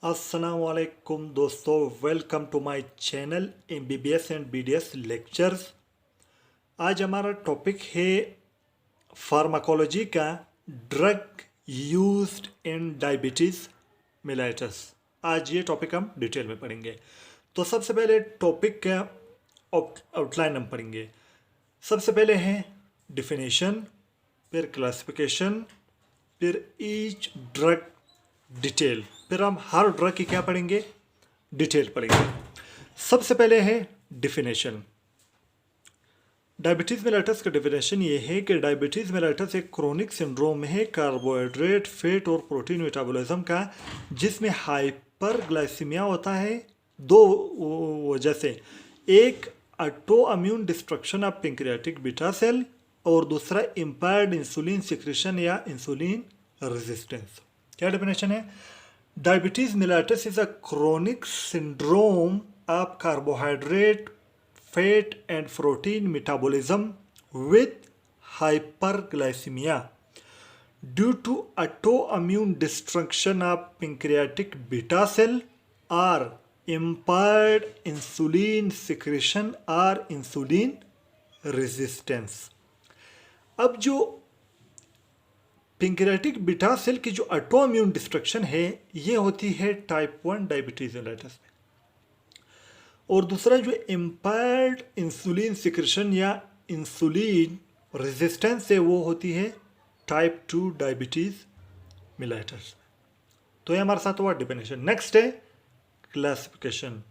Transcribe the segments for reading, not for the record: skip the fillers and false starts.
अस्सलामुअलैकुम दोस्तों, welcome to my channel MBBS and BDS lectures. आज हमारा टॉपिक है फार्माकोलॉजी का drug used in diabetes mellitus. आज ये टॉपिक हम डिटेल में पढ़ेंगे। तो सबसे पहले टॉपिक का आउटलाइन हम पढ़ेंगे। सबसे पहले है डिफिनेशन, फिर क्लासिफिकेशन, फिर ईच ड्रग डिटेल, फिर हम हर ड्रग की क्या पढ़ेंगे, डिटेल पढ़ेंगे। सबसे पहले है डिफिनेशन। डायबिटीज़ मेलाइटस का डिफिनेशन ये है कि डायबिटीज़ मेलाइटस एक क्रोनिक सिंड्रोम है कार्बोहाइड्रेट, फैट और प्रोटीन मेटाबॉलिज्म का, जिसमें हाइपरग्लाइसीमिया होता है दो वजह से। एक, autoimmune destruction of pancreatic beta cell, और दूसरा इम्पेयर्ड इंसुलिन सिक्रेशन या इंसुलिन रेजिस्टेंस। क्या डेफिनेशन है? Diabetes mellitus is a chronic syndrome of carbohydrate, fat and protein metabolism with hyperglycaemia due to autoimmune destruction of pancreatic beta cell or impaired insulin secretion or insulin resistance। अब जो pancreatic beta cell की जो auto immune destruction है, ये होती है type 1 diabetes mellitus में। और दूसरा जो इम्पेयर्ड इंसुलिन सिक्रेशन या इंसुलिन रेजिस्टेंस है, वो होती है टाइप 2 डायबिटीज मेलाइटस में। तो ये हमारे साथ हुआ डिफिनेशन। नेक्स्ट है क्लासिफिकेशन।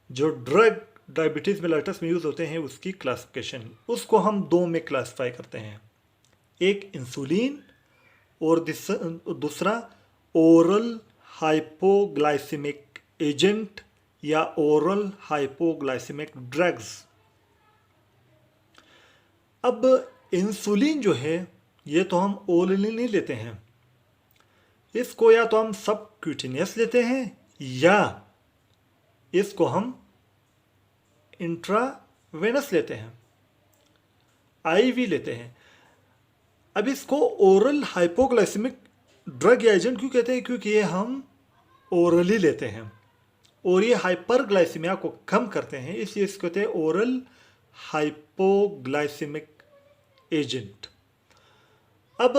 जो ड्रग डायबिटीज मेलाइटस में यूज होते हैं उसकी क्लासिफिकेशन, उसको हम दो में क्लासिफाई करते हैं। एक इंसुलिन और दूसरा ओरल हाइपोग्लाइसेमिक एजेंट या ओरल हाइपोग्लाइसेमिक ड्रग्स। अब इंसुलिन जो है, ये तो हम ओरली नहीं लेते हैं, इसको या तो हम सबक्यूटेनियस लेते हैं या इसको हम इंट्रावेनस लेते हैं, आईवी लेते हैं। अब इसको ओरल हाइपोग्लाइसेमिक ड्रग या एजेंट क्यों कहते हैं? क्योंकि ये हम ओरली लेते हैं और ये हाइपरग्लाइसीमिया को कम करते हैं, इसलिए इसको कहते हैं ओरल हाइपोग्लाइसेमिक एजेंट। अब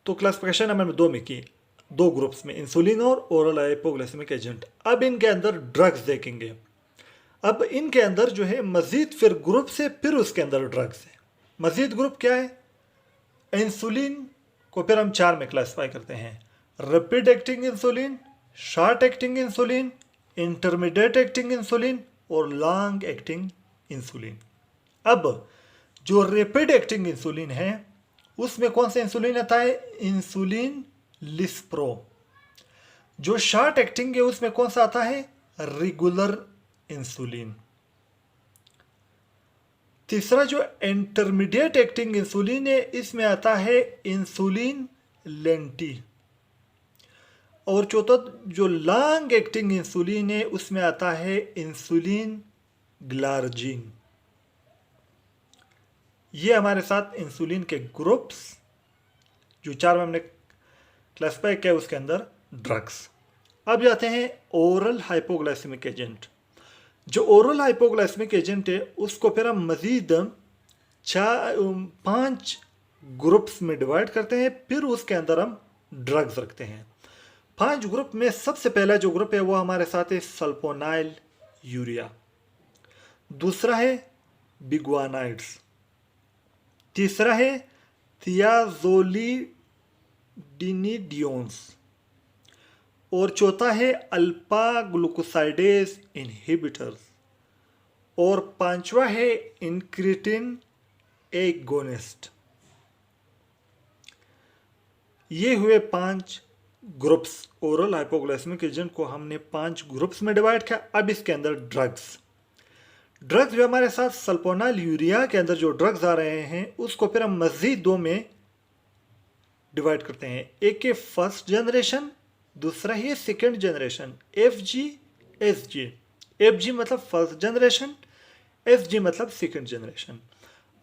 तो क्लासिफिकेशन हमने दो में की, दो ग्रुप्स में, इंसुलिन और ओरल हाइपोग्लाइसेमिक एजेंट। अब इनके अंदर ड्रग्स देखेंगे। अब इनके अंदर जो है मजीद फिर ग्रुप से, फिर उसके अंदर ड्रग्स है। मजीद ग्रुप क्या है? इंसुलिन को फिर हम चार में क्लासिफाई करते हैं: rapid acting insulin, short acting insulin, intermediate acting insulin और लॉन्ग एक्टिंग इंसुलिन। अब जो रैपिड एक्टिंग इंसुलिन है, उसमें कौन सा इंसुलिन आता है? Insulin lispro. जो शॉर्ट एक्टिंग है, उसमें कौन सा आता है? Regular insulin. तीसरा जो इंटरमीडिएट एक्टिंग इंसुलिन है, इसमें आता है इंसुलिन लेंटी। और चौथा जो लॉन्ग एक्टिंग इंसुलिन है, उसमें आता है इंसुलिन ग्लार्जिन। ये हमारे साथ इंसुलिन के ग्रुप्स जो चार में हमने क्लासिफाई किया, उसके अंदर ड्रग्स। अब जाते हैं ओरल हाइपोग्लाइसेमिक एजेंट। जो ओरल हाइपोग्लाइसेमिक एजेंट है, उसको फिर हम मजीद 5 ग्रुप्स में डिवाइड करते हैं, फिर उसके अंदर हम ड्रग्स रखते हैं। 5 ग्रुप में सबसे पहला जो ग्रुप है वो हमारे साथ है सल्फोनाइल यूरिया, दूसरा है बिग्वानाइड्स, तीसरा है थियाजोलिडिनिडियोन्स, और चौथा है अल्फा ग्लूकोसाइडेज इनहिबिटर्स, और पांचवा है इंक्रीटिन एगोनिस्ट। ये हुए 5 ग्रुप्स। ओरल हाइपोग्लाइसेमिक एजेंट को हमने 5 ग्रुप्स में डिवाइड किया। अब इसके अंदर ड्रग्स भी हमारे साथ सल्फोनाइल यूरिया के अंदर जो ड्रग्स आ रहे हैं, उसको फिर हम मजीद 2 में डिवाइड करते हैं। एक है फर्स्ट जनरेशन, दूसरा ही second generation, FG SG। FG मतलब फर्स्ट जनरेशन, SG मतलब सेकेंड जनरेशन।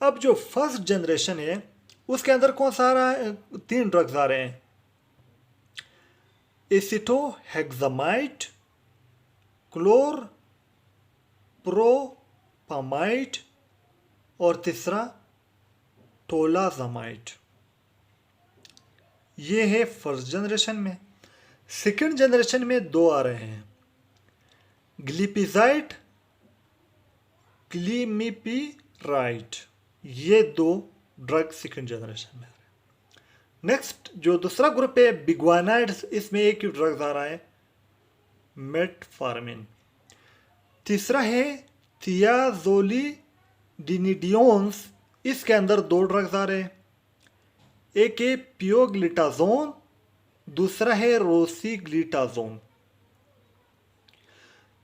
अब जो फर्स्ट जनरेशन है, उसके अंदर कौन सा आ रहा है? 3 ड्रग्स आ रहे हैं। एसिटोहेक्सामाइड, क्लोरप्रोपामाइड और तीसरा टोलाजामाइड। ये है फर्स्ट जनरेशन में। सेकेंड जनरेशन में दो आ रहे हैं, ग्लिपिजाइड, ग्लिमिपिराइड। ये दो ड्रग सेकेंड जनरेशन में आ रहे हैं। नेक्स्ट जो दूसरा ग्रुप है बिग्वानाइड्स, इसमें एक ही ड्रग आ रहा है, मेटफॉर्मिन। तीसरा है थियाजोलिडिनिडियोन्स, इसके अंदर दो ड्रग्स आ रहे हैं, एक है पियोग्लिटाजोन, दूसरा है रोसीग्लिटाजोन।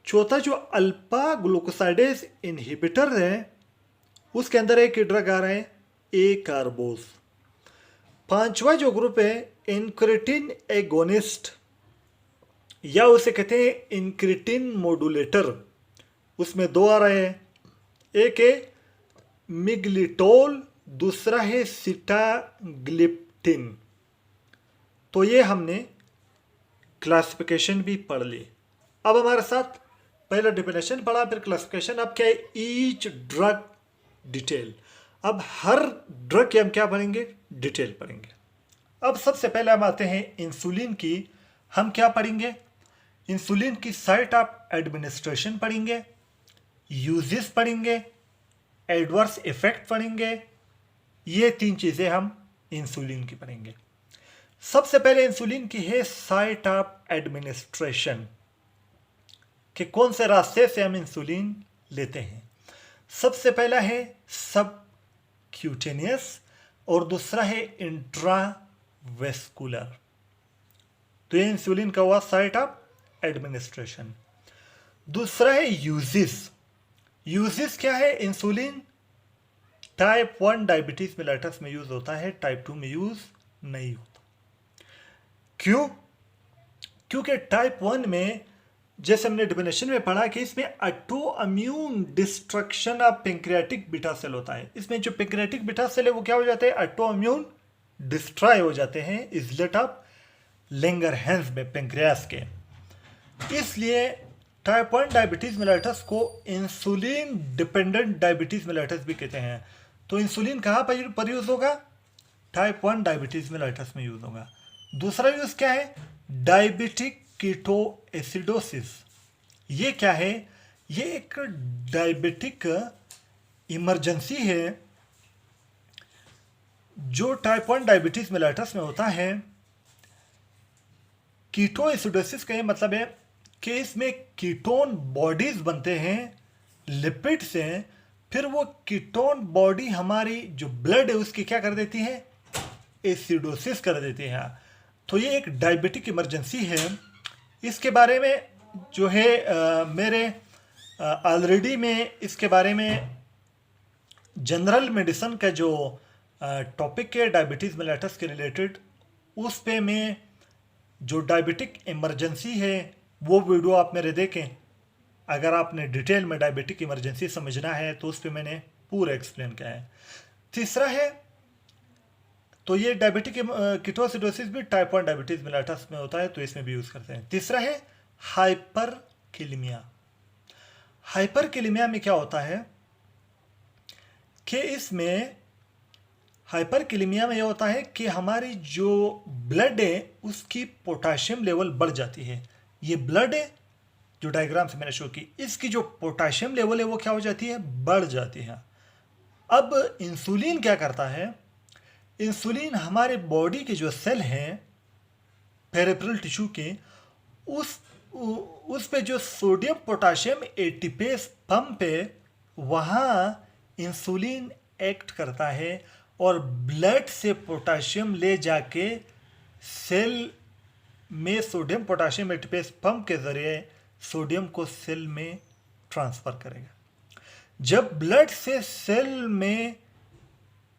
चौथा जो अल्फा ग्लूकोसाइडेज इनहिबिटर है, उसके अंदर एक ड्रग आ रहा है, ए कार्बोज। पांचवा जो ग्रुप है इंक्रेटिन एगोनिस्ट, या उसे कहते हैं इंक्रेटिन मॉड्यूलेटर, उसमें दो आ रहे हैं, एक है मिग्लिटोल, दूसरा है सिटाग्लिप्टिन। तो ये हमने क्लासिफिकेशन भी पढ़ ली। अब हमारे साथ पहला डेफिनेशन पढ़ा, फिर क्लासिफिकेशन, अब क्या है ईच ड्रग डिटेल। अब हर ड्रग की हम क्या पढ़ेंगे, डिटेल पढ़ेंगे। अब सबसे पहले हम आते हैं इंसुलिन की। हम क्या पढ़ेंगे, इंसुलिन की साइट ऑफ एडमिनिस्ट्रेशन पढ़ेंगे, यूजेस पढ़ेंगे, एडवर्स इफेक्ट पढ़ेंगे। ये तीन चीजें हम इंसुलिन की पढ़ेंगे। सबसे पहले इंसुलिन की है साइट ऑफ एडमिनिस्ट्रेशन, कि कौन से रास्ते से हम इंसुलिन लेते हैं। सबसे पहला है सबक्यूटेनियस और दूसरा है इंट्रावेस्कुलर। तो ये इंसुलिन का हुआ साइट ऑफ एडमिनिस्ट्रेशन। दूसरा है यूजेस। यूजेस क्या है, इंसुलिन टाइप 1 डायबिटीज मेलाइटस में यूज होता है, टाइप 2 में यूज नहीं होता। क्यों? क्योंकि टाइप 1 में जैसे हमने डेफिनेशन में पढ़ा कि इसमें autoimmune destruction of pancreatic beta cell होता है। इसमें जो पेंक्रियाटिक बीटा सेल है वो क्या हो जाते हैं, ऑटो इम्यून डिस्ट्रॉय हो जाते हैं इजलेट ऑफ लैंगरहैंस में पेंक्रियास के। इसलिए टाइप 1 डायबिटीज मेलाइटस को इंसुलिन डिपेंडेंट डायबिटीज मेलाइटस भी कहते हैं। तो इंसुलिन कहाँ पर यूज होगा, टाइप 1 डायबिटीज मेलाइटस में यूज होगा। दूसरा यूज क्या है, डायबिटिक कीटोएसिडोसिस। ये क्या है, ये एक डायबिटिक इमरजेंसी है जो टाइप 1 डायबिटीज मेलाइटस में होता है। कीटोएसिडोसिस का ये मतलब है कि इसमें कीटोन बॉडीज बनते हैं लिपिड से, फिर वो कीटोन बॉडी हमारी जो ब्लड है उसकी क्या कर देती है, एसिडोसिस कर देती है। तो ये एक डायबिटिक इमरजेंसी है। इसके बारे में जो है मेरे ऑलरेडी में इसके बारे में जनरल मेडिसिन का जो टॉपिक है डायबिटीज़ मेलाइटस के रिलेटेड, उस पे मैं जो डायबिटिक इमरजेंसी है वो वीडियो आप मेरे देखें। अगर आपने डिटेल में डायबिटिक इमरजेंसी समझना है तो उस पे मैंने पूरा एक्सप्लेन किया है। तीसरा है, तो ये डायबिटिक कीटोएसिडोसिस भी टाइप 1 डायबिटीज मेलाइटस में होता है, तो इसमें भी यूज करते हैं। तीसरा है हाइपरकिलिमिया। हाइपरकिलिमिया में क्या होता है कि इसमें हाइपरकिलिमिया में यह होता है कि हमारी जो ब्लड है उसकी पोटाशियम लेवल बढ़ जाती है। ये ब्लड है जो डायग्राम से मैंने शो की, इसकी जो पोटाशियम लेवल है वो क्या हो जाती है, बढ़ जाती है। अब इंसुलिन क्या करता है, इंसुलिन हमारे बॉडी के जो सेल हैं पेरिफेरल टिश्यू के, उस पे जो सोडियम पोटाशियम एटीपेस पंप है वहाँ इंसुलिन एक्ट करता है और ब्लड से पोटाशियम ले जाके सेल में सोडियम पोटाशियम एटीपेस पंप के जरिए सोडियम को सेल में ट्रांसफर करेगा। जब ब्लड से सेल में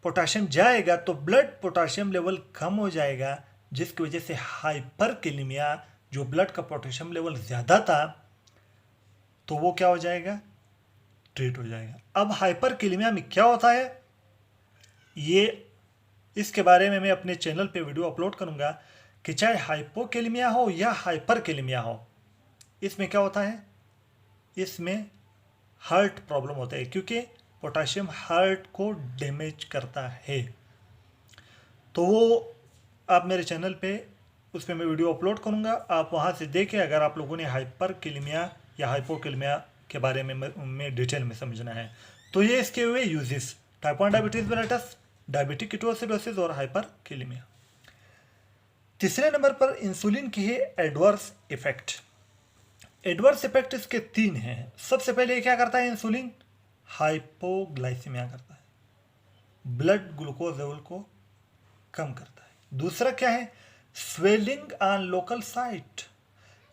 पोटाशियम जाएगा तो ब्लड पोटाशियम लेवल कम हो जाएगा, जिसकी वजह से हाइपरकिलिमिया, जो ब्लड का पोटेशियम लेवल ज़्यादा था, तो वो क्या हो जाएगा, ट्रीट हो जाएगा। अब हाइपरकिलिमिया में क्या होता है, ये इसके बारे में मैं अपने चैनल पे वीडियो अपलोड करूंगा कि चाहे हाइपोकेलेमिया हो या हाइपरकेलेमिया हो, इसमें क्या होता है, इसमें हार्ट प्रॉब्लम होता है, क्योंकि पोटाशियम हार्ट को डैमेज करता है। तो वो आप मेरे चैनल पे उस पर मैं वीडियो अपलोड करूँगा, आप वहाँ से देखें अगर आप लोगों ने हाइपरकेलेमिया या हाइपोकेलेमिया के बारे में डिटेल में समझना है। तो ये इसके हुए uses, type 1 diabetes mellitus, diabetic ketoacidosis और हाइपरकेलेमिया। तीसरे नंबर पर इंसुलिन की है एडवर्स इफेक्ट। एडवर्स इफेक्ट इसके 3 हैं। सबसे पहले क्या करता है इंसुलिन, हाइपोग्लाइसीमिया करता है, ब्लड ग्लूकोज लेवल को कम करता है। दूसरा क्या है, स्वेलिंग ऑन लोकल साइट,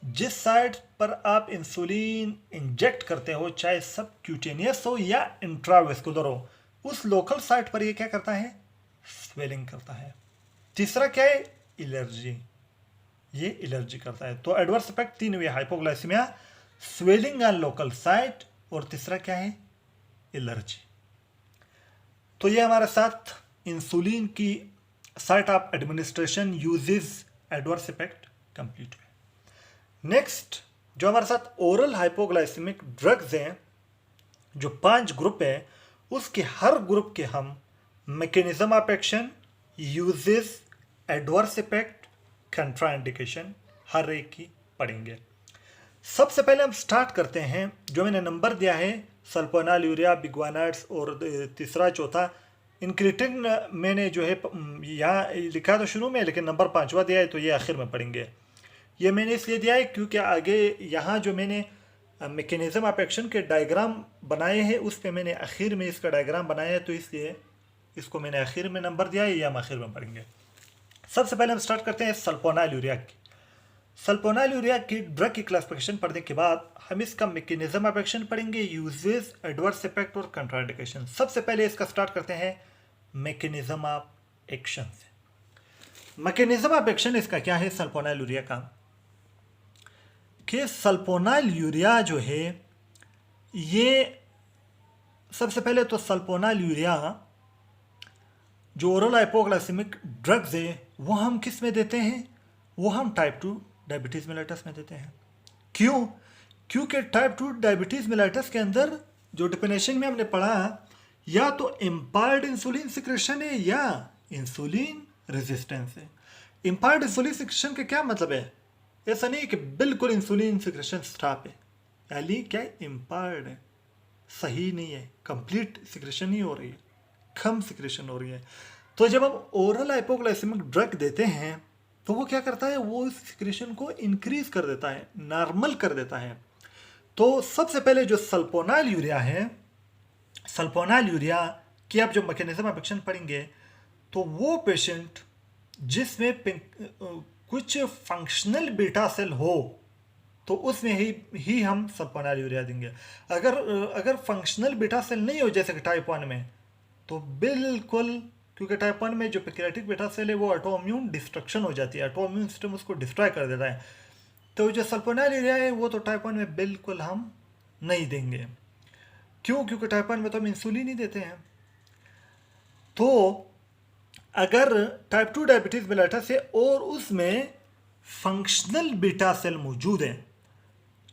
जिस साइट पर आप इंसुलिन इंजेक्ट करते हो, चाहे सब क्यूटेनियस हो या इंट्रावेस्कुलर हो, उस लोकल साइट पर ये क्या करता है, स्वेलिंग करता है। तीसरा क्या है, एलर्जी, ये एलर्जी करता है। तो एडवर्स इफेक्ट 3 हुए, hypoglycaemia, swelling on local site और तीसरा क्या है, एलर्जी। तो ये हमारे साथ इंसुलिन की site of administration, uses, adverse effect complete हुए। नेक्स्ट जो हमारे साथ ओरल हाइपोग्लाइसेमिक ड्रग्स हैं, जो 5 ग्रुप हैं, उसके हर ग्रुप के हम mechanism of action, uses, adverse effect, contraindication हर एक की पढ़ेंगे। सबसे पहले हम स्टार्ट करते हैं, जो मैंने नंबर दिया है सल्फोनालयूरिया, बिग्वानाइड्स और तीसरा चौथा इंक्रीटिन मैंने जो है यहाँ लिखा तो शुरू में, लेकिन नंबर 5वां दिया है, तो ये आखिर में पढ़ेंगे। ये मैंने इसलिए दिया है क्योंकि आगे यहाँ जो मैंने मैकेनिज्म ऑफ एक्शन के डायग्राम बनाए हैं, उस पे मैंने आखिर में इसका डायग्राम बनाया है, तो इसलिए इसको मैंने आखिर में नंबर दिया है, ये हम आखिर में पढ़ेंगे। सबसे पहले हम स्टार्ट करते हैं सल्फोनालयूरिया की। सल्फोनालयूरिया की ड्रग की क्लासिफिकेशन पढ़ने के बाद हम इसका मैकेनिज्म ऑफ एक्शन पढ़ेंगे, यूजेस, एडवर्स इफेक्ट और कंट्राइंडिकेशन। सबसे पहले इसका स्टार्ट करते हैं मैकेनिज्म ऑफ एक्शन से। मैकेनिज्म ऑफ एक्शन इसका क्या है सल्फोनालयूरिया का, कि सल्फोनालयूरिया जो है, ये सबसे पहले तो सल्फोनालयूरिया जो ओरल हाइपोग्लाइसेमिक ड्रग्स है, वो हम किस में देते हैं, वो हम टाइप 2 डायबिटीज मेलिटस में देते हैं। क्यों, क्योंकि टाइप 2 डायबिटीज मेलिटस के अंदर जो डेफिनेशन में हमने पढ़ा, या तो इम्पायर्ड इंसुलिन सिक्रेशन है या इंसुलिन रेजिस्टेंस है। इम्पायर्ड इंसुलिन सिक्रेशन का क्या मतलब है, ऐसा नहीं है कि बिल्कुल इंसुलिन सिक्रेशन स्टॉप है, यानी क्या इम्पायर्ड है, सही नहीं है, कंप्लीट सिक्रेशन नहीं हो रही है, कम सिक्रेशन हो रही है। तो जब हम ओरल हाइपोग्लाइसेमिक ड्रग देते हैं, तो वो क्या करता है, वो सिक्रेशन को इंक्रीज कर देता है, नॉर्मल कर देता है। तो सबसे पहले जो सल्फोनालयूरिया है, सल्फोनालयूरिया की आप जो मैकेनिज्म ऑफ एक्शन पढ़ेंगे, तो वो पेशेंट जिसमें कुछ फंक्शनल बीटा सेल हो, तो उसमें ही हम सल्फोनालयूरिया देंगे। अगर फंक्शनल बीटा सेल नहीं हो, जैसे कि टाइप 1 में, तो बिल्कुल, क्योंकि टाइप 1 में जो पैंक्रियाटिक बीटा सेल है वो ऑटोइम्यून डिस्ट्रक्शन हो जाती है, ऑटोइम्यून सिस्टम उसको डिस्ट्रॉय कर देता है। तो जो सल्फोनालयूरिया है वो तो टाइप 1 में बिल्कुल हम नहीं देंगे। क्यों, क्योंकि टाइप 1 में तो हम इंसुलिन ही देते हैं। तो अगर टाइप 2 डायबिटीज मेलिटस है और उसमें फंक्शनल बीटा सेल मौजूद है,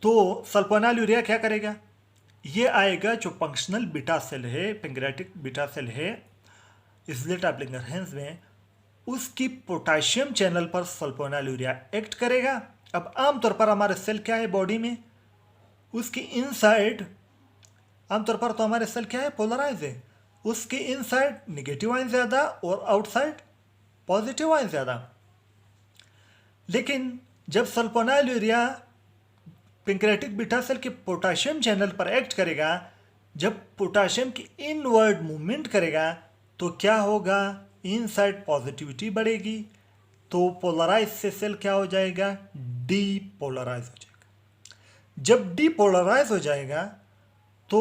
तो सल्फोनालयूरिया क्या करेगा, ये आएगा जो फंक्शनल बीटा सेल है, पैंक्रियाटिक बीटा सेल है स्लेट ऑफ लैंगरहैंस में, उसकी पोटेशियम चैनल पर सल्फोनालयूरिया एक्ट करेगा। अब आमतौर पर हमारे सेल क्या है बॉडी में, उसकी इनसाइड आमतौर पर तो हमारे सेल क्या है, पोलराइज है, उसके इनसाइड नेगेटिव आयन ज़्यादा और आउटसाइड पॉजिटिव आयन ज़्यादा। लेकिन जब सल्फोनालयूरिया पैंक्रियाटिक बीटा सेल के पोटेशियम चैनल पर एक्ट करेगा, जब पोटेशियम की इनवर्ड मूवमेंट करेगा, तो क्या होगा, इनसाइड पॉजिटिविटी बढ़ेगी, तो पोलराइज से सेल क्या हो जाएगा, डीपोलराइज हो जाएगा। जब डीपोलराइज हो जाएगा, तो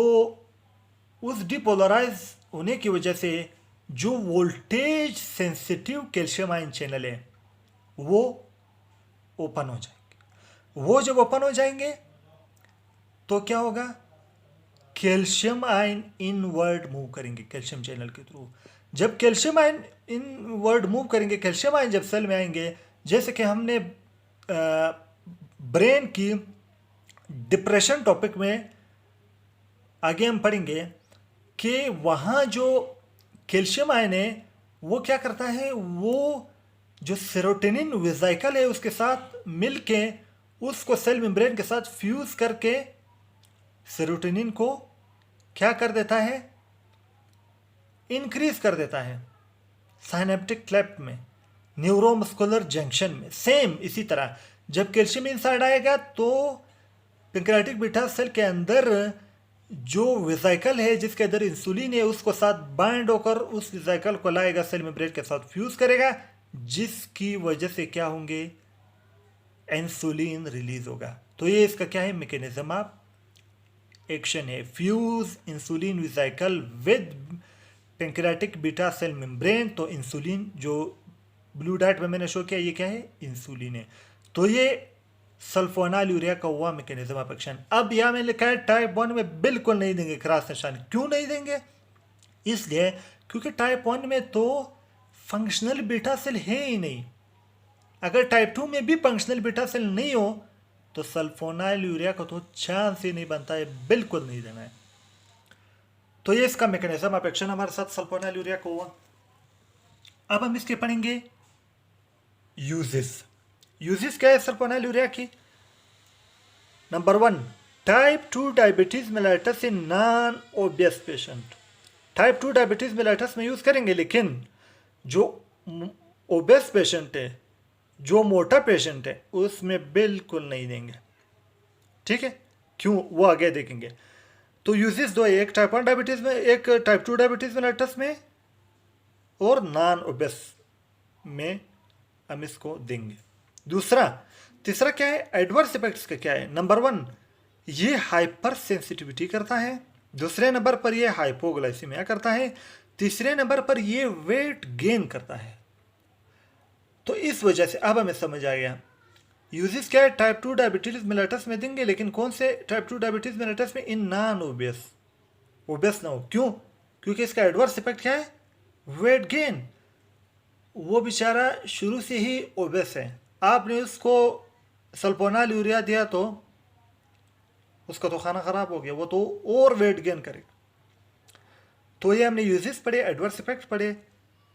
उस डीपोलराइज होने की वजह से जो voltage sensitive calcium ion channel है वो ओपन हो जाएंगे। वो जब ओपन हो जाएंगे तो क्या होगा, कैल्शियम आयन इनवर्ड मूव करेंगे कैल्शियम चैनल के थ्रू। जब कैल्शियम आयन इनवर्ड मूव करेंगे, कैल्शियम आयन जब सेल में आएंगे, जैसे कि हमने ब्रेन की डिप्रेशन टॉपिक में आगे हम पढ़ेंगे कि वहाँ जो कैल्शियम आयन है वो क्या करता है, वो जो सेरोटोनिन वेसिकल है उसके साथ मिलके उसको सेल मेम्ब्रेन के साथ फ्यूज करके सेरोटोनिन को क्या कर देता है, इंक्रीज कर देता है साइनेप्टिक क्लेफ्ट में, न्यूरोमस्कुलर जंक्शन में। सेम इसी तरह जब कैल्शियम इनसाइड आएगा तो पैंक्रियाटिक बीटा सेल के अंदर जो वेसिकल है जिसके अंदर इंसुलिन है उसको साथ बाइंड होकर उस वेसिकल को लाएगा, सेल मेम्ब्रेन के साथ फ्यूज करेगा, जिसकी वजह से क्या होंगे, इंसुलिन रिलीज होगा। तो ये इसका क्या है, मैकेनिज्म ऑफ एक्शन है। Fuse insulin vesicle with pancreatic beta cell membrane, तो इंसुलिन जो ब्लू डाइट में मैंने शो किया ये क्या है, इंसुलिन है। तो ये सल्फोनाइलयूरिया का हुआ मैकेनिज्म ऑफ एक्शन। अब यहां में लिखा है टाइप 1 में बिल्कुल नहीं देंगे क्रॉस निशान। क्यों नहीं देंगे, इसलिए क्योंकि टाइप 1 में तो फंक्शनल बीटा सेल है ही नहीं। अगर टाइप 2 में भी फंक्शनल बीटा सेल नहीं हो तो सल्फोनाइलयूरिया का तो चांस ही नहीं बनता है, बिल्कुल नहीं देना है। तो ये इसका मैकेनिज्म ऑफ एक्शन हमारे साथ सल्फोनाइलयूरिया का हुआ। अब हम इसके पढ़ेंगे यूजेस। यूजेस क्या है सल्फोनाइलयूरिया की। Number 1, type 2 diabetes mellitus in non obvious patient. Type 2 diabetes mellitus में यूज करेंगे, लेकिन जो ओबेस पेशेंट है, जो मोटा पेशेंट है, उसमें बिल्कुल नहीं देंगे। ठीक है, क्यों वो आगे देखेंगे। तो यूजेस दो, एक टाइप 1 डायबिटीज में, एक टाइप 2 डायबिटीज मेलाइटस में, और नॉन ओबेस में हम इसको देंगे। तीसरा क्या है, एडवर्स इफेक्ट्स का क्या है। नंबर 1, ये हाइपर सेंसिटिविटी करता है। दूसरे नंबर पर ये हाइपोग्लाइसीमिया करता है। तीसरे नंबर पर ये वेट गेन करता है। तो इस वजह से अब हमें समझ आ गया यूजेस क्या है। टाइप 2 डायबिटीज मेलाइटस में देंगे, लेकिन कौन से टाइप 2 डायबिटीज मेलाइटस में, इन नॉन ओबियस, ओबियस ना हो। क्यों, क्योंकि इसका एडवर्स इफेक्ट क्या है, वेट गेन। वो बेचारा शुरू से ही ओबियस है, आपने उसको सल्फोनाइलयूरिया दिया तो उसका तो खाना खराब हो गया, वो तो और वेट गेन करेगा। तो ये हमने यूजेस पढ़े, एडवर्स इफेक्ट पढ़े।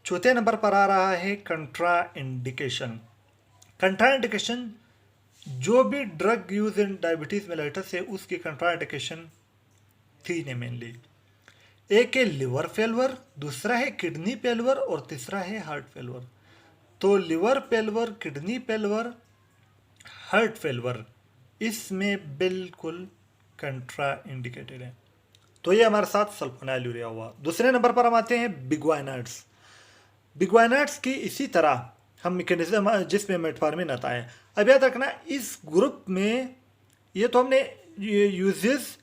चौथे नंबर पर आ रहा है कंट्रा इंडिकेशन। कंट्रा इंडिकेशन, जो भी drug use in diabetes mellitus है उसकी कंट्रा इंडिकेशन 3 है मेनली। एक है लिवर फेलवर, दूसरा है किडनी फेलवर, और तीसरा है हार्ट फेलवर। तो लिवर फेलवर, किडनी फेलवर, हार्ट फेलवर, इसमें बिल्कुल कंट्रा इंडिकेटेड है। तो ये हमारे साथ सल्फोनाइलयूरिया हुआ। दूसरे नंबर पर हम आते हैं बिग्वाइनाइड्स। बिग्वाइनाइड्स की इसी तरह हम मैकेनिज्म जिसमें मेटफॉर्मिन आता है। अब याद रखना इस ग्रुप में ये तो हमने uses,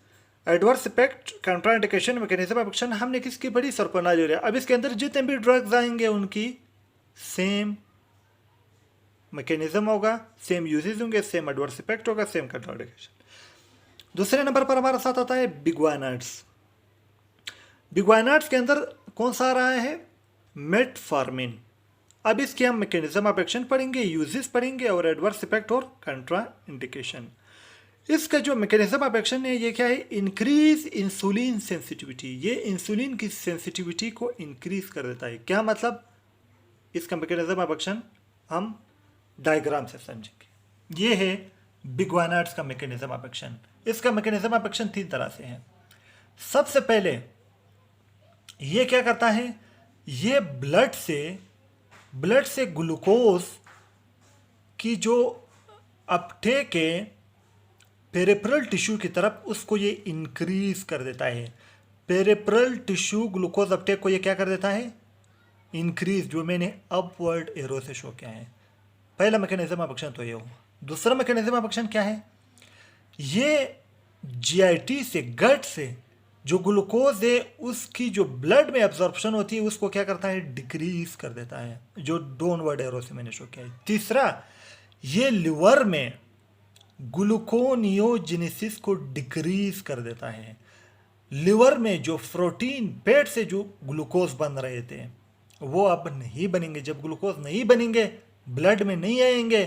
adverse effect, contraindication, mechanism of action हमने किसकी पढ़ी, सल्फोनाइलयूरिया। अब इसके अंदर जितने भी ड्रग्स आएंगे उनकी सेम मैकेनिज्म होगा, सेम यूजेस होंगे, सेम एडवर्स इफेक्ट होगा, सेम कंट्राइंडिकेशन। दूसरे नंबर पर हमारा साथ आता है बिग्वाइनाइड्स। बिग्वाइनाइड्स के अंदर कौन सा आ रहा है, मेटफॉर्मिन। अब इसके हम मैकेनिज्म ऑफ एक्शन पढ़ेंगे, यूजेस पढ़ेंगे, और एडवर्स इफेक्ट और कंट्रा इंडिकेशन। इसका जो मैकेनिज्म ऑफ एक्शन है ये क्या है, इंक्रीज इंसुलिन सेंसिटिविटी। ये इंसुलिन की सेंसिटिविटी को इंक्रीज कर देता है। क्या मतलब, इसका मैकेनिज्म ऑफ एक्शन हम डायग्राम से समझेंगे। ये है बिग्वाइनाइड्स का मैकेनिज्म ऑफ एक्शन। इसका मैकेनिज्म ऑफ एक्शन 3 तरह से है। सबसे पहले ये क्या करता है, ये ब्लड से ग्लूकोज की जो अपटेक है पेरिफेरल टिश्यू की तरफ, उसको ये इंक्रीज कर देता है। पेरिफेरल टिश्यू ग्लूकोज अपटेक को ये क्या कर देता है, इंक्रीज, जो मैंने अपवर्ड एरो से शो किया है। पहला मैकेनिज्म ऑफ एक्शन तो ये हो। दूसरा मैकेनिज्म ऑफ एक्शन क्या है, ये जीआईटी से, गट से जो ग्लूकोज है उसकी जो ब्लड में एब्जॉर्प्शन होती है उसको क्या करता है, डिक्रीज कर देता है, जो डाउनवर्ड एरो से मैंने शो किया है। तीसरा, ये लिवर में ग्लूकोनियोजेनेसिस को डिक्रीज कर देता है। लिवर में जो प्रोटीन पेट से जो ग्लूकोज बन रहे थे वो अब नहीं बनेंगे। जब ग्लूकोज नहीं बनेंगे ब्लड में नहीं आएंगे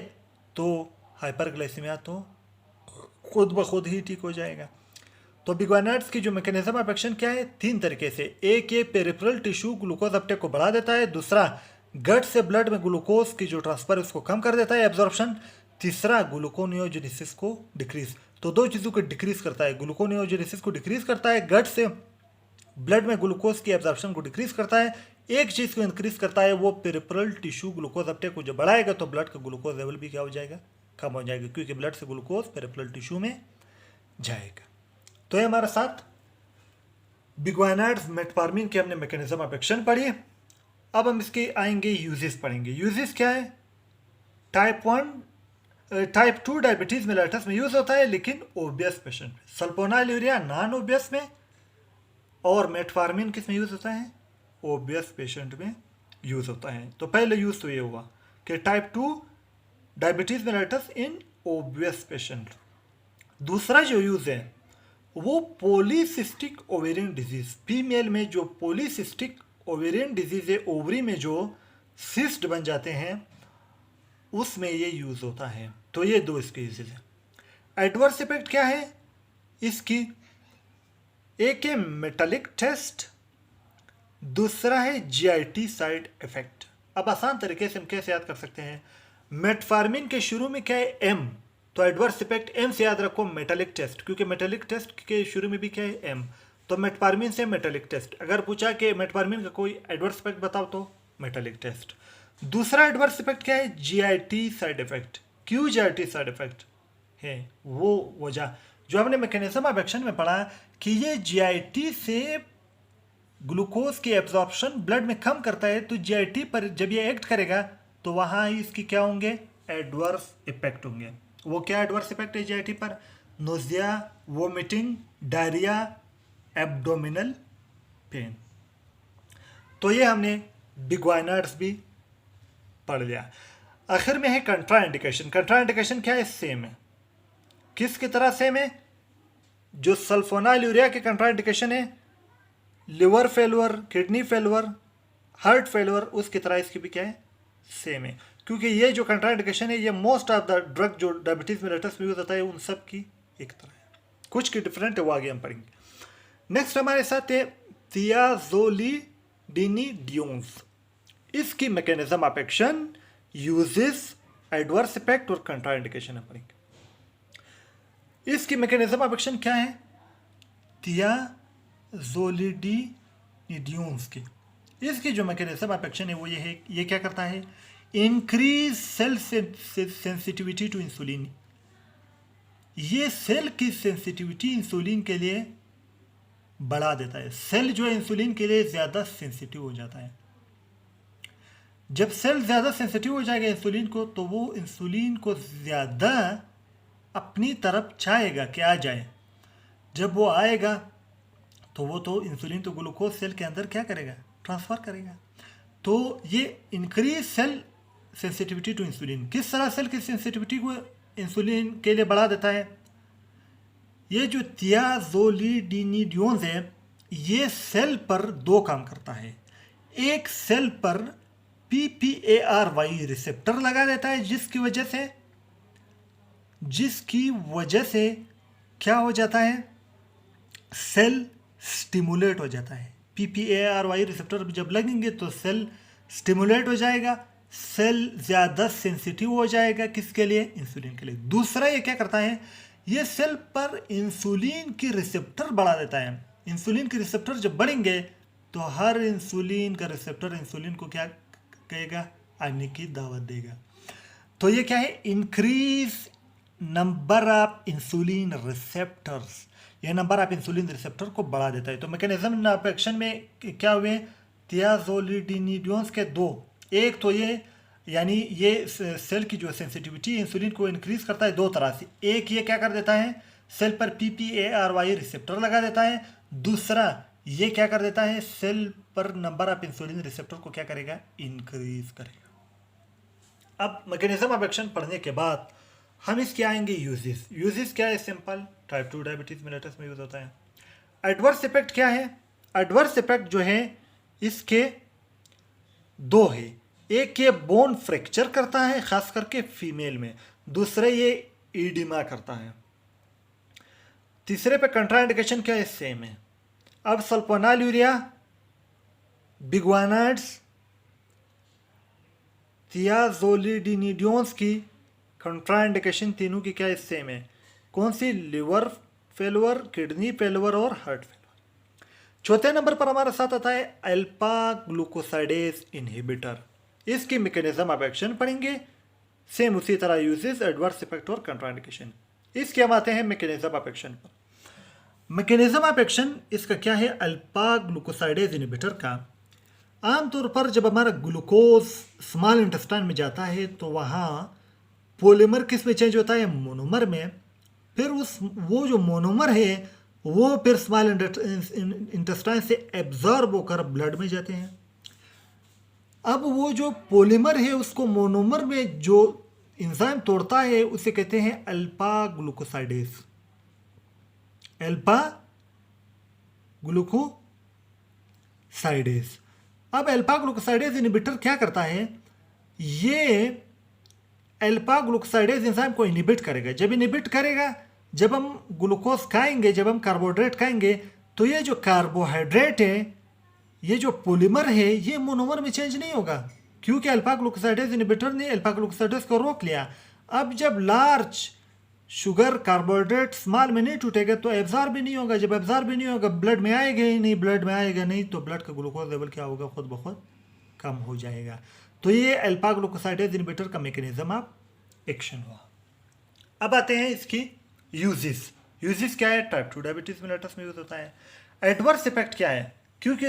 तो हाइपरग्लाइसीमिया तो खुद ब खुद ही ठीक हो जाएगा। तो बिग्वानाइड्स की जो मैकेनिज्म ऑफ एक्शन क्या है, 3 तरीके से। एक, ये पेरिफेरल टिश्यू ग्लूकोज अपटेक को बढ़ा देता है। दूसरा, गट से ब्लड में ग्लूकोज की जो ट्रांसफर है उसको कम कर देता है, एब्जॉर्प्शन। तीसरा, ग्लूकोनियोजेनेसिस को डिक्रीज। तो 2 चीज़ों को डिक्रीज करता है, ग्लूकोनियोजेनेसिस को डिक्रीज करता है, गट से ब्लड में ग्लूकोज की एब्जॉर्प्शन को डिक्रीज करता है। एक चीज़ को इंक्रीज करता है, वो पेरिफेरल टिश्यू ग्लूकोज अपटेक को जब बढ़ाएगा तो ब्लड का ग्लूकोज लेवल भी क्या हो जाएगा, कम हो जाएगा, क्योंकि ब्लड से ग्लूकोज पेरिफेरल टिश्यू में जाएगा। तो ये हमारा साथ बिग्वानाइड्स मेटफॉर्मिन के हमने मैकेनिज्म ऑफ एक्शन पढ़ी। अब हम इसके आएंगे यूजेस पढ़ेंगे। यूजेस क्या है, टाइप 2 डायबिटीज मेलाइटस में यूज होता है, लेकिन ओबियस पेशेंट में। सल्फोनाइलूरिया नॉन ओबियस में, और मेटफॉर्मिन किस में यूज होता है, ओबियस पेशेंट में यूज होता है। तो पहले यूज तो ये हुआ कि टाइप 2 डायबिटीज मेलाइटस इन ओबियस पेशेंट। दूसरा जो यूज है वो पॉलीसिस्टिक ओवेरियन डिजीज, फीमेल में जो पॉलीसिस्टिक ओवेरियन डिजीज है, ओवरी में जो सिस्ट बन जाते हैं, उसमें ये यूज होता है। तो ये 2 इसके यूजेज हैं। एडवर्स इफेक्ट क्या है इसकी, एक है मेटालिक टेस्ट, दूसरा है जीआईटी साइड इफेक्ट। अब आसान तरीके से हम कैसे याद कर सकते हैं, मेटफॉर्मिन के शुरू में क्या है, एम, तो एडवर्स इफेक्ट एम से याद रखो, मेटालिक टेस्ट, क्योंकि मेटालिक टेस्ट के शुरू में भी क्या है, एम। तो मेटफॉर्मिन से मेटालिक टेस्ट। अगर पूछा कि मेटफॉर्मिन का कोई एडवर्स इफेक्ट बताओ तो मेटालिक टेस्ट। दूसरा एडवर्स इफेक्ट क्या है, जीआईटी साइड इफेक्ट। क्यों जीआईटी साइड इफेक्ट है, वो वजह जो हमने मैकेनिज्म ऑफ एक्शन में पढ़ा कि ये जीआईटी से ग्लूकोज की एब्जॉर्प्शन ब्लड में कम करता है, तो जीआईटी पर जब ये एक्ट करेगा तो वहाँ इसकी क्या होंगे, एडवर्स इफेक्ट होंगे। वो क्या एडवर्स इफेक्ट है जीआईटी पर, nausea, vomiting, diarrhoea, abdominal pain. तो ये हमने बिग्वानाइड्स भी पढ़ लिया। आखिर में है कंट्राइंडिकेशन। कंट्राइंडिकेशन क्या है, सेम है, किसकी तरह सेम है, जो सल्फोनाइलूरिया के कंट्राइंडिकेशन है, liver failure, kidney failure, heart failure, उसकी तरह इसकी भी क्या है, सेम है। क्योंकि ये जो कंट्राइंडिकेशन है ये मोस्ट ऑफ द ड्रग जो डायबिटीज मेलेटस में यूज होता है उन सब की एक तरह है, कुछ की डिफरेंट है, वो आगे हम पढ़ेंगे। नेक्स्ट हमारे साथ है थियाजोलिडिनिडियोन्स। इसकी mechanism of action, uses, adverse effect और कंट्राइंडिकेशन हम पढ़ेंगे। इसकी मैकेनिज्म ऑफ एक्शन क्या है, थियाजोलिडिनिडियोन्स की इसकी जो मैकेनिज्म ऑफ एक्शन है वो ये है, ये क्या करता है, increase cell sensitivity to insulin. ये सेल की सेंसिटिविटी इंसुलिन के लिए बढ़ा देता है। सेल जो है इंसुलिन के लिए ज़्यादा सेंसिटिव हो जाता है। जब सेल ज़्यादा सेंसिटिव हो जाएगा इंसुलिन को, तो वो इंसुलिन को ज़्यादा अपनी तरफ चाहेगा कि आ जाए। जब वो आएगा तो वो तो इंसुलिन तो ग्लूकोज सेल के अंदर क्या करेगा, ट्रांसफ़र करेगा। तो ये increase cell sensitivity to insulin, किस तरह सेल की सेंसिटिविटी को इंसुलिन के लिए बढ़ा देता है। ये जो थियाजोलिडिनिडियोन्स है ये सेल पर 2 काम करता है। एक, सेल पर PPAR-Y रिसेप्टर लगा देता है, जिसकी वजह से क्या हो जाता है, सेल स्टिमुलेट हो जाता है। PPAR-Y रिसेप्टर जब लगेंगे तो सेल स्टिमुलेट हो जाएगा, सेल ज़्यादा सेंसिटिव हो जाएगा, किसके लिए, इंसुलिन के लिए। दूसरा ये क्या करता है, ये सेल पर इंसुलिन की रिसेप्टर बढ़ा देता है। इंसुलिन की रिसेप्टर जब बढ़ेंगे तो हर इंसुलिन का रिसेप्टर इंसुलिन को क्या कहेगा, आने की दावत देगा। तो ये क्या है, increase number of insulin receptors, ये नंबर ऑफ इंसुलिन रिसेप्टर को बढ़ा देता है। तो मैकेनिज्म ऑफ एक्शन में क्या हुए, थियाजोलिडिनिडियोन्स के 2, एक तो ये यानी ये सेल की जो सेंसिटिविटी इंसुलिन को इंक्रीज करता है 2 तरह से। एक, ये क्या कर देता है, सेल पर PPAR-Y रिसेप्टर लगा देता है। दूसरा, ये क्या कर देता है, सेल पर नंबर ऑफ इंसुलिन रिसेप्टर को क्या करेगा, इंक्रीज करेगा। अब मैकेनिज्म ऑफ एक्शन पढ़ने के बाद हम इसके आएंगे यूजेस। यूजेस क्या है, सिंपल, टाइप 2 डायबिटीज मेलेटस में यूज होता है। एडवर्स इफेक्ट क्या है, एडवर्स इफेक्ट जो है इसके 2 है। एक ये बोन फ्रैक्चर करता है खास करके फीमेल में, दूसरे ये ईडिमा करता है। तीसरे पे कंट्राइंडिकेशन क्या है, सेम है। अब सल्फोनालूरिया, बिग्वानाइड्स, थियाजोलिडिनिडियोन्स की कंट्राइंडिकेशन तीनों की क्या है, सेम है। कौन सी, लिवर फेलवर, किडनी फेलवर और हार्ट फेलवर। चौथे नंबर पर हमारे साथ आता है अल्फा ग्लूकोसाइडेज इनहिबिटर। इसकी मैकेनिज्म ऑफ एक्शन पढ़ेंगे, सेम उसी तरह यूजेस, एडवर्स इफेक्ट और कंट्राइंडिकेशन। इसके हम आते हैं मैकेनिज्म ऑफ एक्शन पर। मैकेनिज्म ऑफ एक्शन इसका क्या है, अल्फा ग्लूकोसाइडेज इनहिबिटर का आमतौर पर जब हमारा ग्लूकोज स्मॉल इंटेस्टाइन में जाता है तो वहाँ पॉलीमर किस में चेंज होता है, मोनोमर में। फिर वो जो मोनोमर है वो फिर स्मॉल इंटेस्टाइन से एब्जॉर्ब होकर ब्लड में जाते हैं। अब वो जो पॉलीमर है उसको मोनोमर में जो एंजाइम तोड़ता है उसे कहते हैं अल्फा ग्लूकोसाइडेज, अल्फा ग्लूकोसाइडेज। अब अल्फा ग्लूकोसाइडेज इनहिबिटर क्या करता है, ये अल्फा ग्लूकोसाइडेज एंजाइम को इनहिबिट करेगा। जब इनहिबिट करेगा, जब हम ग्लूकोज खाएंगे, जब हम कार्बोहाइड्रेट खाएंगे, तो ये जो कार्बोहाइड्रेट है, ये जो पॉलीमर है, ये मोनोमर में चेंज नहीं होगा, क्योंकि अल्फा ग्लूकोसाइडेज इनहिबिटर ने अल्फा ग्लूकोसाइडेज को रोक लिया। अब जब लार्ज शुगर कार्बोहाइड्रेट स्मॉल में नहीं टूटेगा तो एब्जॉर्ब भी नहीं होगा। जब एब्जॉर्ब भी नहीं होगा, ब्लड में आएगा ही नहीं, ब्लड में आएगा नहीं तो ब्लड का ग्लूकोज लेवल क्या होगा, खुद ब खुद कम हो जाएगा। तो ये अल्फा ग्लूकोसाइडेज इनहिबिटर का मैकेनिज्म ऑफ एक्शन हुआ। अब आते हैं इसकी यूजेस। यूजेस क्या है, टाइप 2 डायबिटीज मेलिटस में यूज होता है। एडवर्स इफेक्ट क्या है, क्योंकि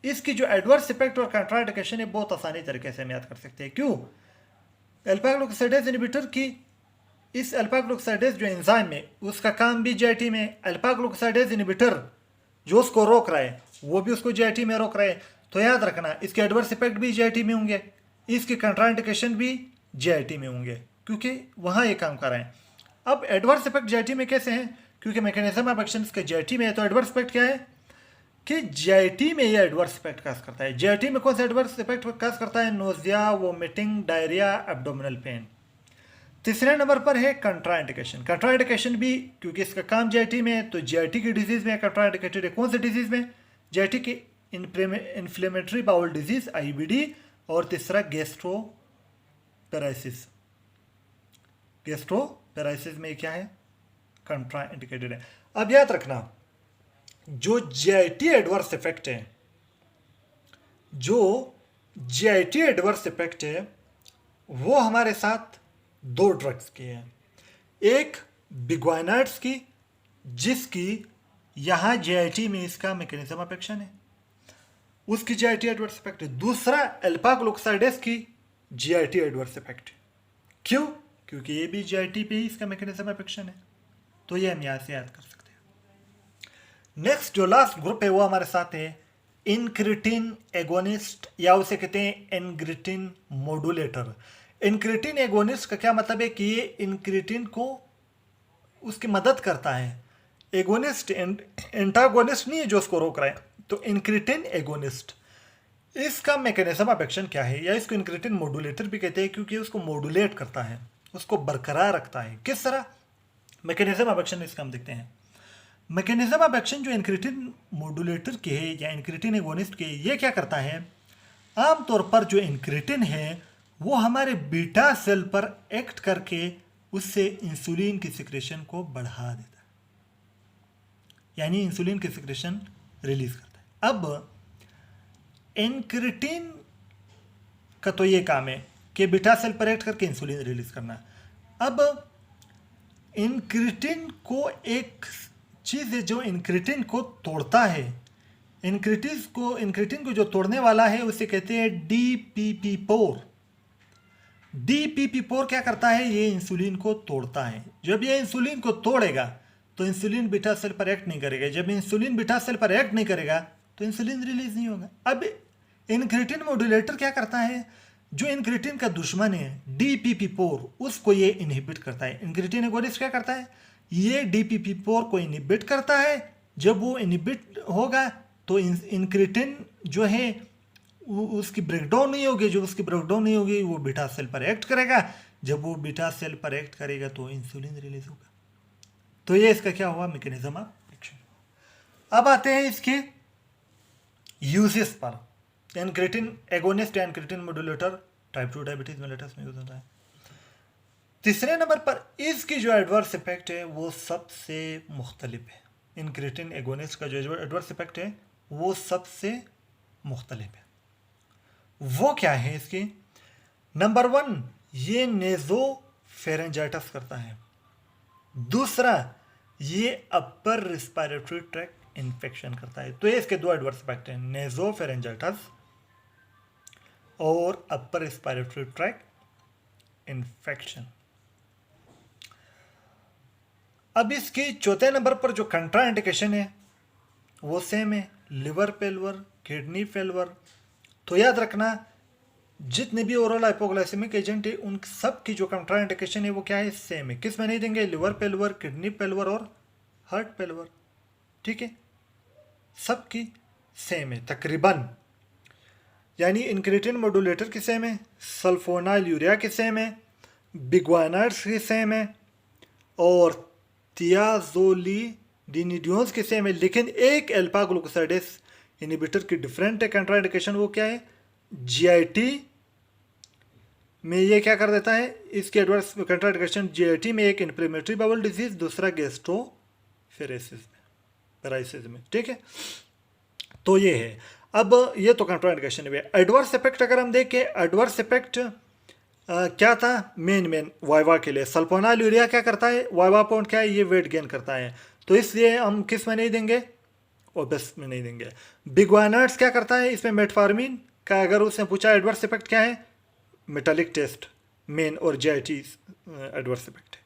इसकी जो एडवर्स इफेक्ट और कंट्राइंडिकेशन है बहुत आसानी तरीके से हम याद कर सकते हैं। क्यों, अल्फा ग्लूकोसाइडेज इनहिबिटर की, इस अल्फा ग्लूकोसाइडेज जो एंजाइम है उसका काम भी जीआईटी में, अल्फा ग्लूकोसाइडेज इनहिबिटर जो उसको रोक रहा है वो भी उसको जीआईटी में रोक रहा है। तो याद रखना, इसके एडवर्स इफेक्ट भी जीआईटी में होंगे, इसकी कंट्राइंडिकेशन भी जीआईटी में होंगे, क्योंकि वहाँ ये काम कर रहे हैं। अब एडवर्स इफेक्ट जीआईटी में कैसे हैं, क्योंकि मैकेनिज्म ऑफ एक्शन इसका जीआईटी में है। तो एडवर्स इफेक्ट क्या है कि जीआईटी में ये एडवर्स इफेक्ट काज करता है। जीआईटी में कौन सा एडवर्स इफेक्ट काज करता है, nausea, vomiting, diarrhoea, abdominal pain. तीसरे नंबर पर है कंट्राइंडिकेशन। कंट्राइंडिकेशन भी क्योंकि इसका काम जीआईटी में है, तो जीआईटी की डिजीज में कंट्राइंडिकेटेड है। कौन सी डिजीज में, जीआईटी की इन्फ्लेमेटरी बाउल डिजीज आईबीडी, और तीसरा गैस्ट्रोपेराइसिस। गैस्ट्रोपेराइसिस में क्या है, कंट्राइंडिकेटेड है। अब याद रखना, जो जीआईटी एडवर्स इफेक्ट है, जो जीआईटी एडवर्स इफेक्ट है वो हमारे साथ दो ड्रग्स की है। एक बिग्वानाइड्स की, जिसकी यहां जीआईटी में इसका मैकेनिज्म ऑफ एक्शन है, उसकी जीआईटी एडवर्स इफेक्ट है। दूसरा अल्फा ग्लूकोसाइडेज की जीआईटी एडवर्स इफेक्ट। क्यों, क्योंकि ये भी जीआईटी पे ही इसका मैकेनिज्म ऑफ एक्शन है। तो ये हम यहां से याद कर सकते हैं। नेक्स्ट जो लास्ट ग्रुप है वो हमारे साथ है इंक्रिटिन एगोनिस्ट, या उसे कहते हैं एनग्रिटिन मॉड्यूलेटर। इंक्रिटिन एगोनिस्ट का क्या मतलब है कि ये इंक्रिटिन को उसकी मदद करता है। एगोनिस्ट एंटागोनिस्ट नहीं है जो उसको रोक रहा है। तो इंक्रिटिन एगोनिस्ट, इसका मैकेनिज्म ऑफ एक्शन क्या है, या इसको इंक्रिटिन मॉड्यूलेटर भी कहते हैं, क्योंकि उसको मॉड्यूलेट करता है, उसको बरकरार रखता है। किस तरह, मैकेनिज्म ऑफ एक्शन इसका हम देखते हैं। मैकेनिज्म ऑफ एक्शन जो इंक्रिटिन मॉड्यूलेटर के है या इंक्रिटिन एगोनिस्ट के, ये क्या करता है, आमतौर पर जो इंक्रिटिन है वो हमारे बीटा सेल पर एक्ट करके उससे इंसुलिन की सिक्रेशन को बढ़ा देता है, यानी इंसुलिन की सिक्रेशन रिलीज करता है। अब इंक्रिटिन का तो ये काम है कि बीटा सेल पर एक्ट करके इंसुलिन रिलीज करना। अब इंक्रिटिन को एक चीज है जो इंक्रिटिन को तोड़ता है, इंक्रिटिन को जो तोड़ने वाला है उसे कहते हैं DPP4। DPP4 क्या करता है, ये इंसुलिन को तोड़ता है। जब ये इंसुलिन को तोड़ेगा तो इंसुलिन बीटा सेल पर एक्ट नहीं करेगा। जब इंसुलिन बीटा सेल पर एक्ट नहीं करेगा तो इंसुलिन रिलीज नहीं होगा। अब इंक्रिटिन मॉड्यूलेटर क्या करता है, जो इंक्रिटिन का दुश्मन है DPP4 उसको ये इनहिबिट करता है। इंक्रिटिन एगोनिस्ट क्या करता है, ये DPP4 को इनहिबिट करता है। जब वो इनहिबिट होगा तो इंक्रिटिन जो है उसकी ब्रेकडाउन नहीं होगी, जो उसकी ब्रेकडाउन नहीं होगी वो बीटा सेल पर एक्ट करेगा। जब वो बीटा सेल पर एक्ट करेगा तो इंसुलिन रिलीज होगा। तो ये इसका क्या हुआ, मैकेनिज्म ऑफ एक्शन। अब आते हैं इसके यूजेस पर। Incretin agonist, incretin modulator type 2 diabetes mellitus में यूज होता है। तीसरे नंबर पर इसकी जो एडवर्स इफेक्ट है वो सबसे मुख्तलिफ है। इंक्रेटिन एगोनिस्ट का जो एडवर्स इफेक्ट है वो सबसे मुख्तलिफ है। वो क्या है इसकी? नंबर 1, ये नेज़ोफेरेंजाइटिस करता है। दूसरा, ये अपर रिस्पायरेटरी ट्रैक्ट इन्फेक्शन करता है। तो ये इसके दो एडवर्स इफेक्ट हैं, नेज़ोफेरेंजाइटिस और अपर रिस्पायरेटरी ट्रैक्ट इन्फेक्शन। अब इसके चौथे नंबर पर जो कंट्राइंडिकेशन है वो सेम है, लिवर फेल्यूर, किडनी फेल्यूर। तो याद रखना, जितने भी ओरल हाइपोग्लाइसेमिक एजेंट है उन सब की जो कंट्राइंडिकेशन है वो क्या है, सेम है। किस में नहीं देंगे? लिवर फेल्यूर, किडनी फेल्यूर और हार्ट फेल्यूर। ठीक है, सबकी सेम है तकरीबन। यानी इंक्रेटिन मॉड्यूलेटर की सेम है, सल्फोनाइल यूरिया की सेम है, बिग्वानाइड्स की सेम है और थियाजोलिडिनिडियोन्स की सेम है। लेकिन एक अल्फा ग्लूकोसाइडेस इनहिबिटर की डिफरेंट है कंट्राइंडिकेशन। वो क्या है? जीआईटी में ये क्या कर देता है, इसके एडवर्स कंट्राइंडिकेशन जीआईटी में एक इन्फ्लेमेटरी बाउल डिजीज, दूसरा गैस्ट्रोफेरेसिस में, पेराइसिस में। ठीक है, तो ये है। अब ये तो कंट्राइंडिकेशन है। एडवर्स इफेक्ट अगर हम देखें, एडवर्स इफेक्ट क्या था? मेन वाइवा के लिए सल्फोनाइल यूरिया क्या करता है? वाइवा पॉइंट क्या है? ये वेट गेन करता है। तो इसलिए हम किस में नहीं देंगे? ओबेस में नहीं देंगे। बिग्वानाइड्स क्या करता है? इसमें मेटफॉर्मिन का अगर उसने पूछा एडवर्स इफेक्ट क्या है, मेटालिक टेस्ट मेन और जीआईटी एडवर्स इफेक्ट है।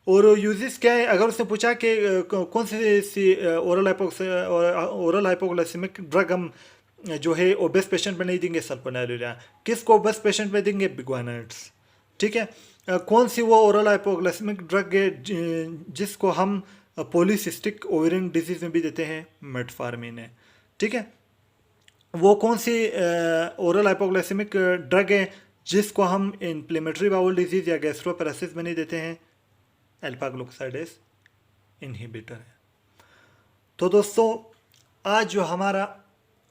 और यूजेस क्या है, अगर उसने पूछा कि कौन सी ओरल हाइपोग्लाइसेमिक ड्रग हम जो है ओबेस पेशेंट में नहीं देंगे, सल्फोनाइल यूरिया। किसको ओबेस पेशेंट में देंगे? बिग्वानाइड्स। ठीक है, कौन सी वो ओरल हाइपोग्लाइसेमिक ड्रग है जिसको हम पॉलीसिस्टिक ओवेरियन डिजीज में भी देते हैं? मेटफॉर्मिन है। ठीक है, वो कौन सी ओरल हाइपोग्लाइसेमिक ड्रग है जिसको हम इन्फ्लेमेटरी बाउल डिजीज या गैस्ट्रोपेरासिस में नहीं देते हैं? अल्फा ग्लूकोसाइडेस इनहिबिटर है। तो दोस्तों, आज जो हमारा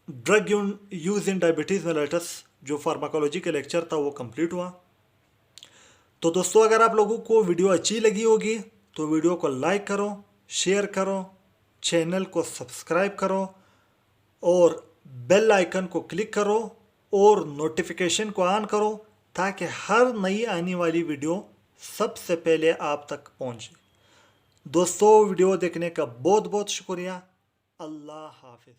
drug use in diabetes mellitus जो फार्माकोलॉजी का लेक्चर था वो कंप्लीट हुआ। तो दोस्तों, अगर आप लोगों को वीडियो अच्छी लगी होगी तो वीडियो को लाइक करो, शेयर करो, चैनल को सब्सक्राइब करो और बेल आइकन को क्लिक करो और नोटिफिकेशन को ऑन करो ताकि हर नई आने वाली वीडियो सबसे पहले आप तक पहुंचे। दोस्तों, वीडियो देखने का बहुत बहुत शुक्रिया। अल्लाह हाफिज।